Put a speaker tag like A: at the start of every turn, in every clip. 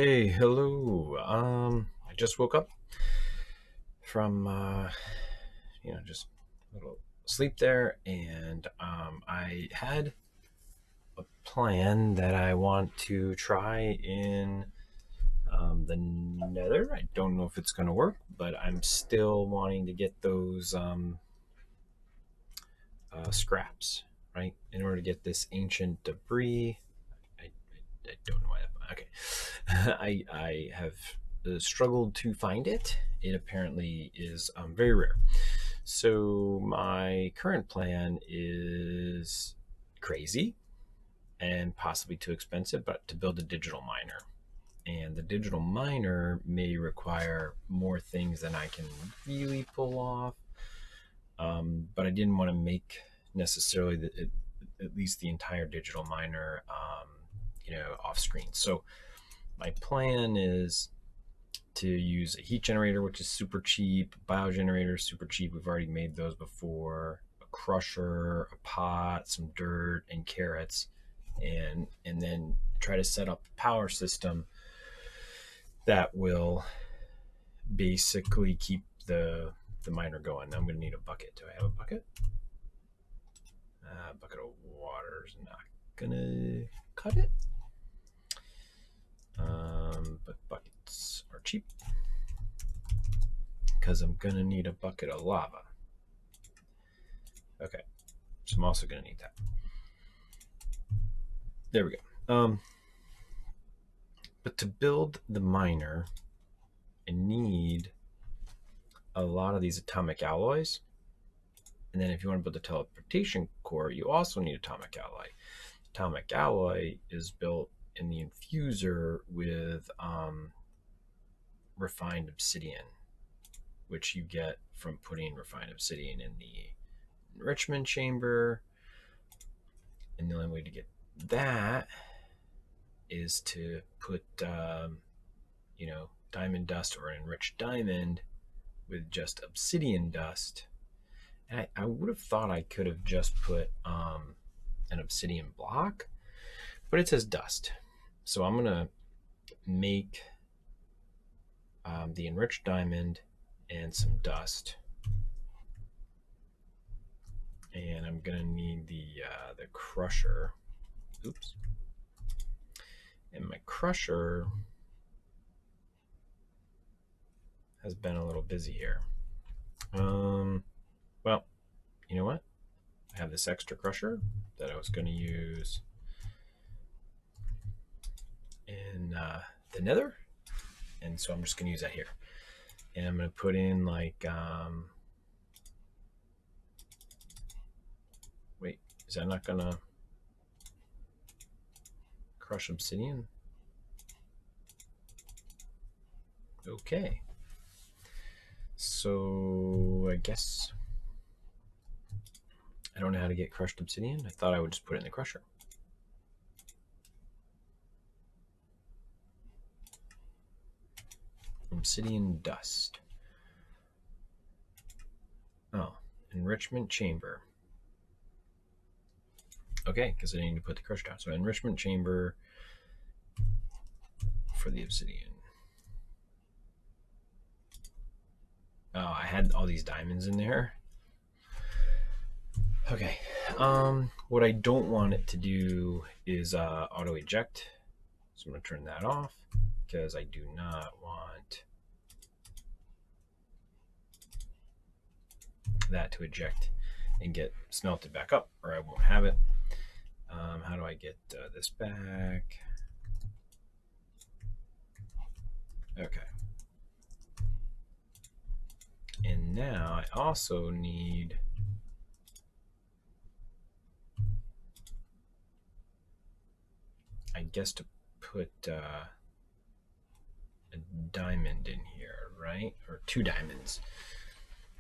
A: Hey, hello. I just woke up from just a little sleep there, and I had a plan that I want to try in the Nether. I don't know if it's going to work, but I'm still wanting to get those scraps, right, in order to get this ancient debris. I don't know why that. Okay, I have struggled to find it. It apparently is very rare. So my current plan is crazy and possibly too expensive, but to build a digital miner. And the digital miner may require more things than I can really pull off. But I didn't want to make necessarily at least the entire digital miner, off screen. So my plan is to use a heat generator, which is super cheap, biogenerator, super cheap. We've already made those before. A crusher, a pot, some dirt, and carrots, and then try to set up a power system that will basically keep the miner going. I'm gonna need a bucket. Do I have a bucket? A bucket of water is not gonna cut it. But buckets are cheap because I'm gonna need a bucket of lava. Okay, so I'm also gonna need that. There we go. But to build the miner, I need a lot of these atomic alloys. And then if you want to build the teleportation core, you also need atomic alloy. Atomic alloy is built in the infuser with refined obsidian, which you get from putting refined obsidian in the enrichment chamber. And the only way to get that is to put, diamond dust or an enriched diamond with just obsidian dust. And I would have thought I could have just put an obsidian block, but it says dust. So I'm going to make the enriched diamond and some dust. And I'm going to need the crusher. Oops. And my crusher has been a little busy here. Well, you know what? I have this extra crusher that I was going to use in the Nether, and so I'm just going to use that here. And I'm going to put in like, wait, is that not going to crush obsidian? Okay. So I guess I don't know how to get crushed obsidian. I thought I would just put it in the crusher. Obsidian dust. Oh, enrichment chamber. Okay, because I need to put the crush down. So enrichment chamber for the obsidian. Oh, I had all these diamonds in there. Okay. What I don't want it to do is auto eject. So I'm going to turn that off because I do not want that to eject and get smelted back up, or I won't have it. How do I get this back? Okay. And now I also need I guess to put a diamond in here, right? Or two diamonds.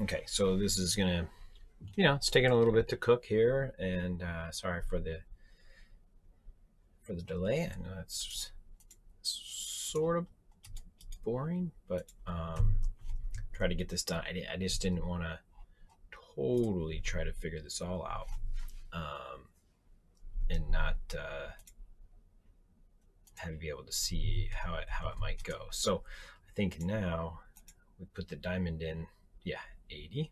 A: Okay, so this is gonna, it's taking a little bit to cook here, and sorry for the delay. I know it's sort of boring, but try to get this done. I just didn't want to totally try to figure this all out, and not have you be able to see how it might go. So I think now we put the diamond in, yeah, 80.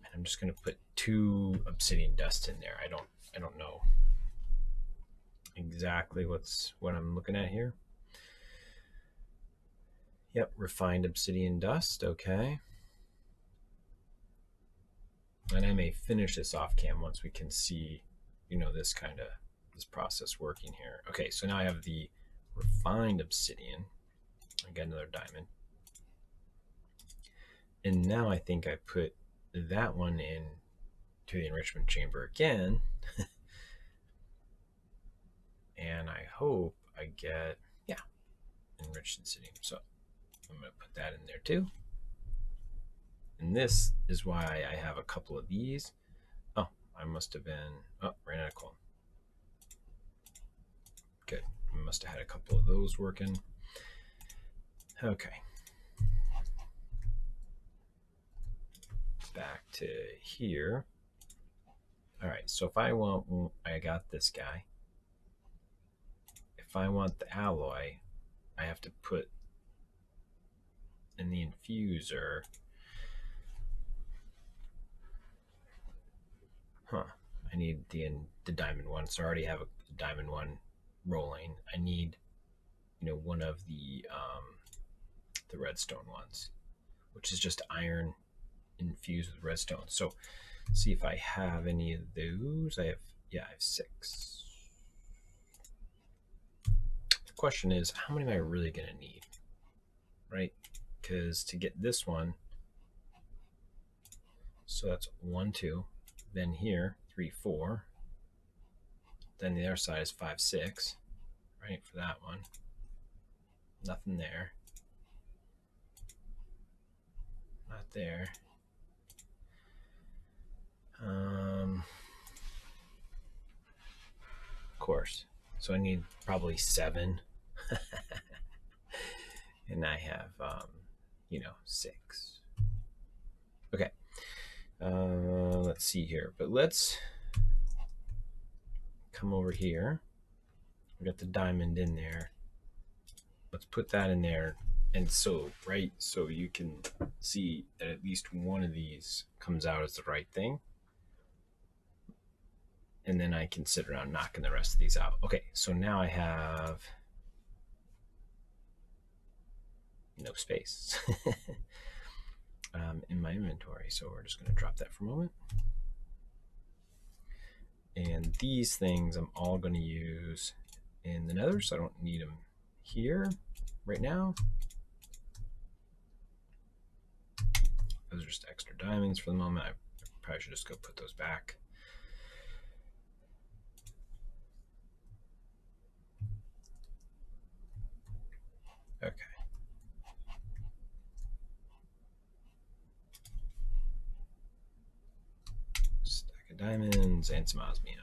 A: And I'm just going to put 2 obsidian dust in there. I don't know exactly what I'm looking at here. Yep, refined obsidian dust. Okay. And I may finish this off cam once we can see, this process working here. Okay, so now I have the refined obsidian. I got another diamond. And now I think I put that one in to the enrichment chamber again. And I hope I get, yeah, enriched obsidian. So I'm going to put that in there too. And this is why I have a couple of these. Oh, I must have been, ran out of coal. Good. I must have had a couple of those working. Okay. Back to here. All right, so if I want, I got this guy. If I want the alloy, I have to put in the infuser. I need the diamond one, so I already have a diamond one rolling. I need, one of the redstone ones, which is just iron infused with redstone. So see if I have any of those. I have 6. The question is, how many am I really going to need, right? Because to get this one, so that's 1, 2, then here 3, 4, then the other side is 5, 6, right? For that one, nothing there, not there. Of course, so I need probably 7. And I have 6. Okay, let's see here, but let's come over here. We got the diamond in there. Let's put that in there. And so, right, so you can see that at least one of these comes out as the right thing. And then I can sit around knocking the rest of these out. Okay, so now I have no space in my inventory. So we're just going to drop that for a moment. And these things I'm all going to use in the Nether, so I don't need them here right now. Those are just extra diamonds for the moment. I probably should just go put those back. Okay. Stack of diamonds and some osmium.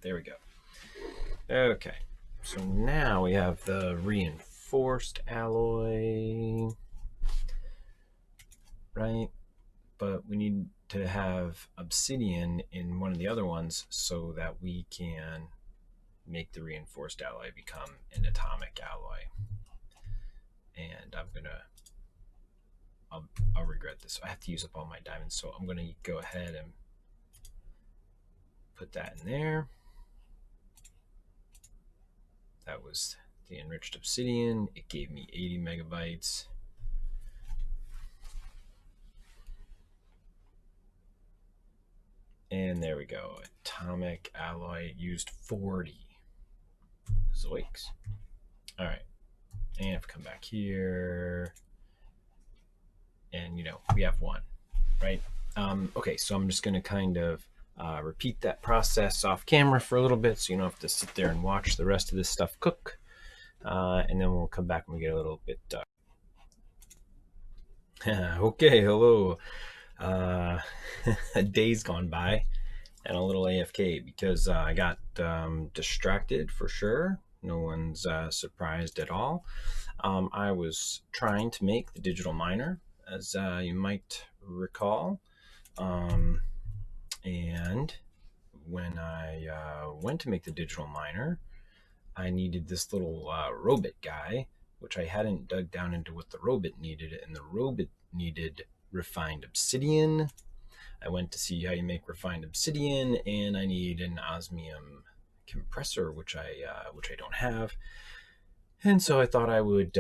A: There we go. Okay. So now we have the reinforced alloy, right? But we need to have obsidian in one of the other ones so that we can make the reinforced alloy become an atomic alloy. And I'll regret this. I have to use up all my diamonds, so I'm gonna go ahead and put that in there. That was the enriched obsidian. It gave me 80 megabytes. And there we go. Atomic alloy used 40. Zoinks. All right. And if we come back here, and we have 1, right? Okay, so I'm just going to kind of repeat that process off camera for a little bit, so you don't have to sit there and watch the rest of this stuff cook. And then we'll come back when we get a little bit. Okay, hello. A day's gone by and a little AFK because I got distracted for sure. No one's surprised at all. I was trying to make the digital miner, as you might recall. And when I went to make the digital miner, I needed this little robot guy, which I hadn't dug down into what the robot needed, and the robot needed refined obsidian. I went to see how you make refined obsidian, and I need an osmium compressor, which I don't have. And so I thought I would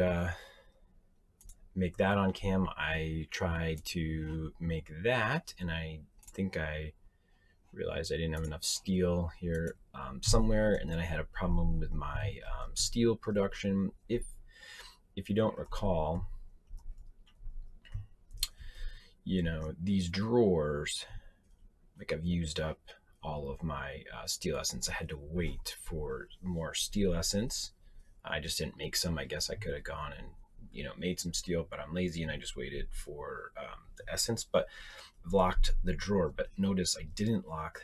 A: make that on cam. I tried to make that, and I think I realized I didn't have enough steel here somewhere, and then I had a problem with my steel production. If you don't recall, you know, these drawers, like I've used up all of my steel essence. I had to wait for more steel essence. I just didn't make some. I guess I could have gone and, you know, made some steel, but I'm lazy and I just waited for the essence. But I've locked the drawer, but notice I didn't lock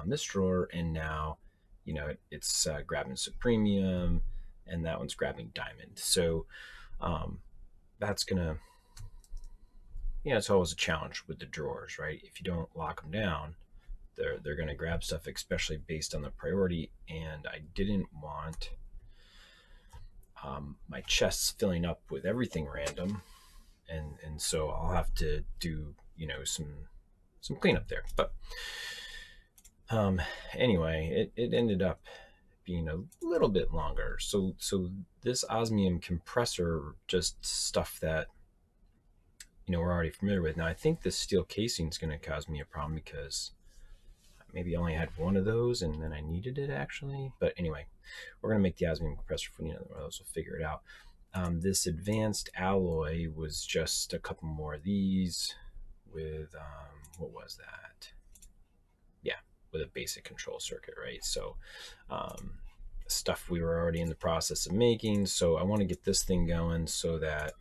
A: this drawer, and now, you know, it's grabbing supremium, and that one's grabbing diamond. So that's gonna, you know, it's always a challenge with the drawers, right? If you don't lock them down, they're gonna grab stuff, especially based on the priority. And I didn't want my chests filling up with everything random, and so I'll have to do, you know, some cleanup there. But anyway, it ended up being a little bit longer. So this osmium compressor, just stuff that, you know, we're already familiar with. Now I think this steel casing is going to cause me a problem because maybe I only had one of those and then I needed it actually. But anyway, we're going to make the osmium compressor for one of those. We'll figure it out. This advanced alloy was just a couple more of these with what was that? Yeah, with a basic control circuit, right? So stuff we were already in the process of making. So I want to get this thing going so that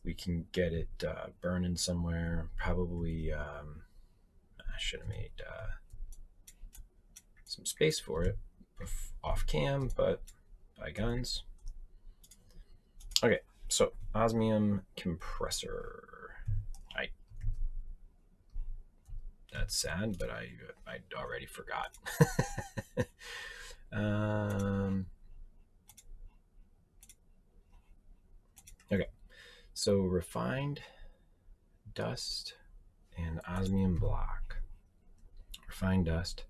A: we can get it burning somewhere. Probably I should have made some space for it off cam, but by guns. Okay, so osmium compressor. That's sad, but I already forgot. Okay, so refined dust and osmium block. Refined dust.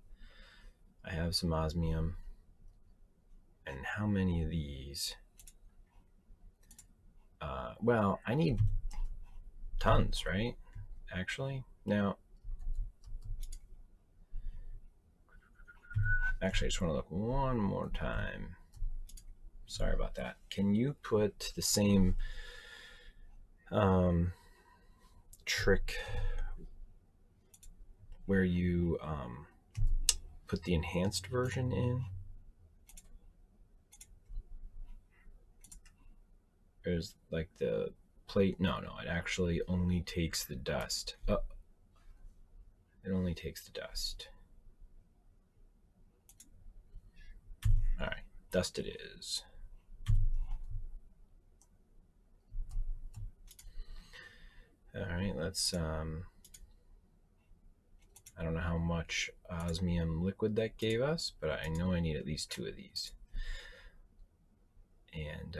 A: I have some osmium. And how many of these? Well, I need tons, right? Actually, now, actually, I just want to look one more time. Sorry about that. Can you put the same trick where you put the enhanced version in? There's like the plate. No, it actually only takes the dust. Oh, it only takes the dust. All right, dust it is. All right, let's I don't know how much osmium liquid that gave us, but I know I need at least 2 of these. And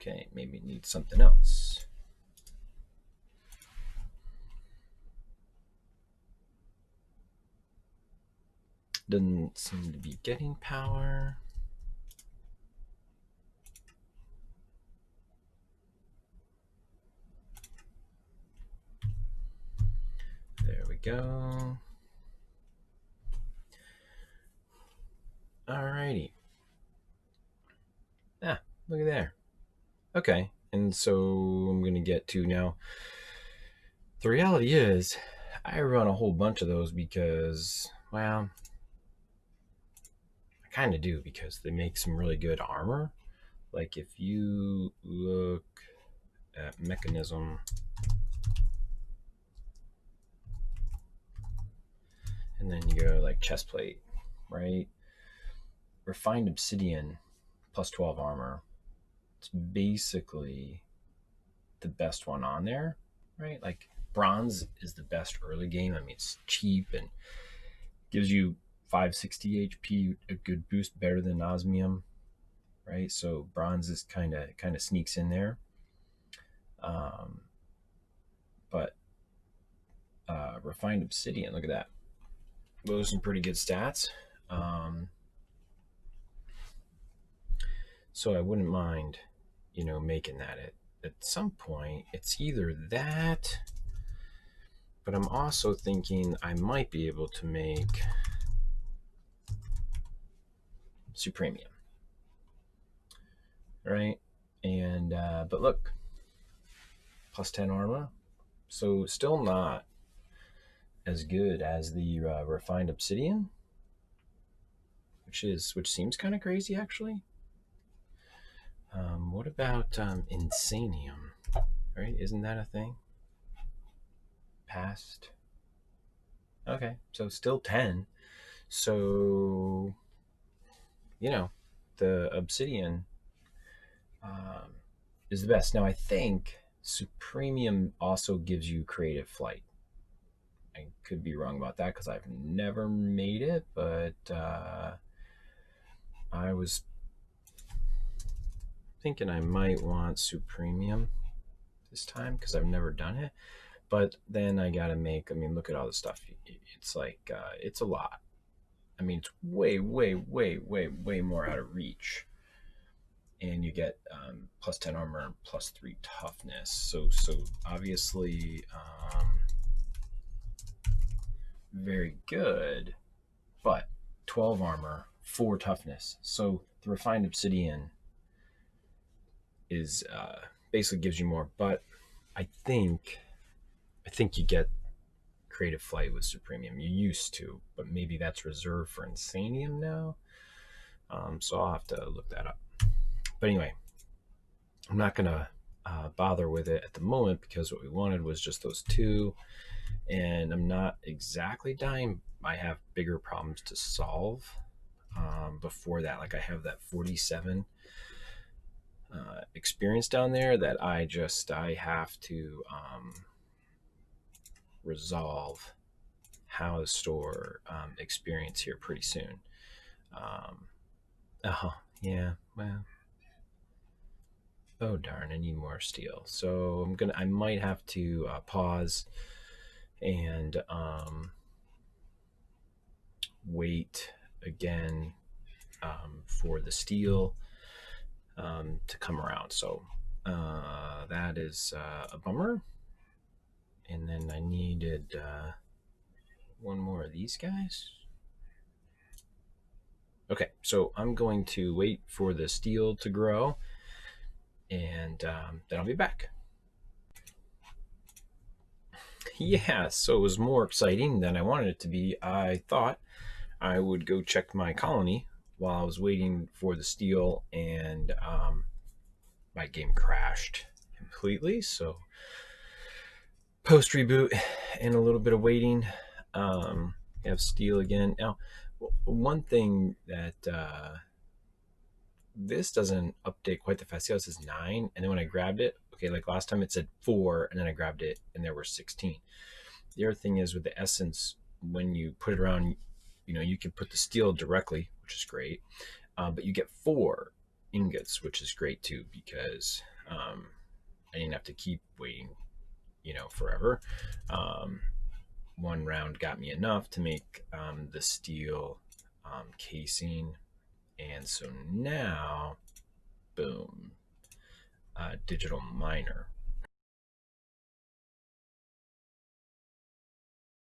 A: okay, maybe need something else. Doesn't seem to be getting power. There we go. Alrighty. Ah, look at there. Okay, and so I'm gonna get to now. The reality is, I run a whole bunch of those because, well, I kind of do, because they make some really good armor. Like if you look at Mekanism, and then you go like chest plate, right? Refined obsidian plus 12 armor. It's basically the best one on there, right? Like Bronze is the best early game. I mean, it's cheap and gives you 560 HP, a good boost, better than osmium, right? So bronze is kind of sneaks in there. But refined obsidian, look at that. Those are some pretty good stats. So I wouldn't mind, making that at some point. It's either that, but I'm also thinking I might be able to make supremium, right? And but look, plus 10 armor, so still not as good as the refined obsidian, which seems kind of crazy actually. What about insanium? Right? Isn't that a thing? Past. Okay, so still 10. So, the obsidian is the best. Now, I think supremium also gives you creative flight. I could be wrong about that because I've never made it, but I was thinking I might want supremium this time because I've never done it. But then I gotta make, look at all the stuff. It's like, it's a lot. I mean, it's way, way, way, way, way more out of reach. And you get plus 10 armor and plus 3 toughness. So obviously, very good. But 12 armor, 4 toughness. So the refined obsidian is basically gives you more. But I think you get creative flight with supremium. You used to, but maybe that's reserved for insanium now. So I'll have to look that up. But anyway, I'm not gonna bother with it at the moment because what we wanted was just those 2, and I'm not exactly dying. I have bigger problems to solve before that. Like I have that 47 experience down there that I have to resolve how to store experience here pretty soon. Yeah, well, oh darn, I need more steel. So I might have to pause and wait again for the steel to come around. So that is a bummer. And then I needed one more of these guys. Okay, so I'm going to wait for the steel to grow, and then I'll be back. Yeah, so it was more exciting than I wanted it to be. I thought I would go check my colony while I was waiting for the steel, and my game crashed completely. So post reboot and a little bit of waiting, have steel again. Now, one thing that this doesn't update quite that fast. See how it says 9, and then when I grabbed it, okay, like last time it said 4, and then I grabbed it and there were 16. The other thing is with the essence, when you put it around, you can put the steel directly, which is great, but you get 4 ingots, which is great too, because I didn't have to keep waiting, forever. One round got me enough to make the steel casing, and so now, boom, digital miner.